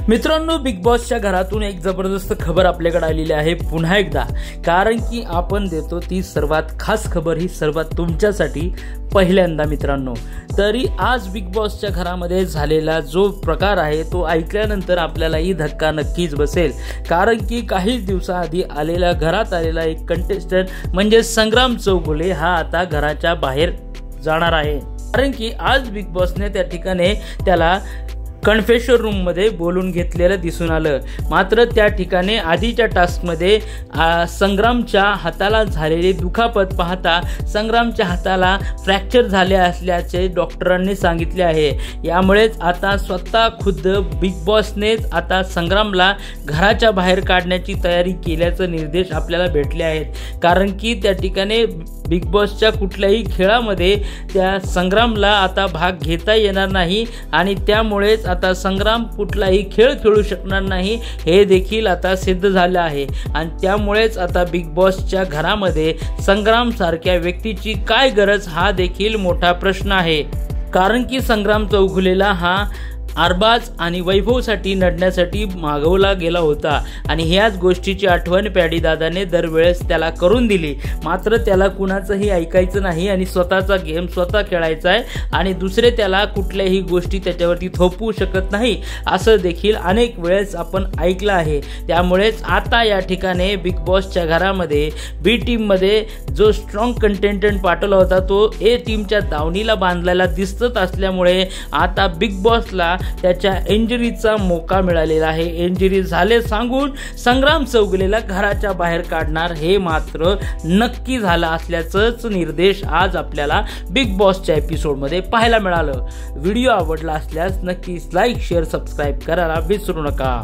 मित्रांनो, बिग बॉसच्या घरातून एक जबरदस्त खबर आपल्याकडे आलेली आहे पुन्हा एकदा, कारण की आपण देतो ती सर्वात खास खबर, ही सर्वात तुमच्यासाठी पहिल्यांदा मित्रांनो। तरी आज बिग बॉसच्या घरामध्ये झालेला जो प्रकार आहे तो ऐकल्यानंतर आपल्यालाही धक्का नक्कीच बसेल, कारण की काही दिवसाआधी घरात आलेला एक कंटेस्टंट म्हणजे संग्राम चौगुले हा आता घराच्या बाहेर जाणार आहे। कारण की आज बिग बॉसने त्या ठिकाणी त्याला कन्फेशन रूम मध्ये बोलून घेतलेलं दिसून आलं। मात्र त्या ठिकाणी आधीच्या टास्कमध्ये संग्रामच्या हाताला झालेली दुखापत पाहता संग्रामच्या हाताला फ्रॅक्चर झाले असल्याचे डॉक्टरांनी सांगितले आहे। यामुळेच आता स्वतः खुद्द बिग बॉसनेच आता संग्रामला घराच्या बाहेर काढण्याची तयारी केल्याचे निर्देश आपल्याला भेटले आहेत। कारण की त्या ठिकाणी बिग बॉसच्या कुठल्याही खेळामध्ये त्या संग्रामला आता भाग घेता येणार नाही आणि त्यामुळेच आता संग्राम कुठलाही खेळ खेळू शकणार नाही हे देखील आता सिद्ध झालं आहे। आणि त्यामुळेच आता बिग बॉसच्या घरामध्ये संग्राम सारख्या व्यक्तीची काय गरज हा देखील मोठा प्रश्न आहे। कारण की संग्राम चौगुलेला हा अरबाज आणि वैभवसाठी लढण्यासाठी मागवला गेला होता आणि ह्याच गोष्टीची आठवण पॅडी दादाने दरवेळेस त्याला करून दिली। मात्र त्याला कुणाचंही ऐकायचं नाही आणि स्वतःचा गेम स्वतः खेळायचा आहे आणि दुसरे त्याला कुठल्याही गोष्टी त्याच्यावरती थोपवू शकत नाही, असं देखील अनेक वेळेस आपण ऐकलं आहे। त्यामुळेच आता या ठिकाणी बिग बॉसच्या घरामध्ये बी टीममध्ये जो स्ट्रॉंग कंटेस्टंट पाठवला होता तो ए टीमच्या दावणीला बांधलेला दिसत असल्यामुळे आता बिग बॉसला त्याच्या इंजरीचा मोका मिळालेला आहे। इंजरी झाले सांगून संग्राम चौगुलेला घराच्या बाहेर काढणार हे मात्र नक्की झालं असल्याचंच निर्देश आज आपल्याला बिग बॉसच्या एपिसोडमध्ये पाहायला मिळालं। व्हिडिओ आवडला असल्यास नक्कीच लाईक, शेअर, सबस्क्राईब करायला विसरू नका।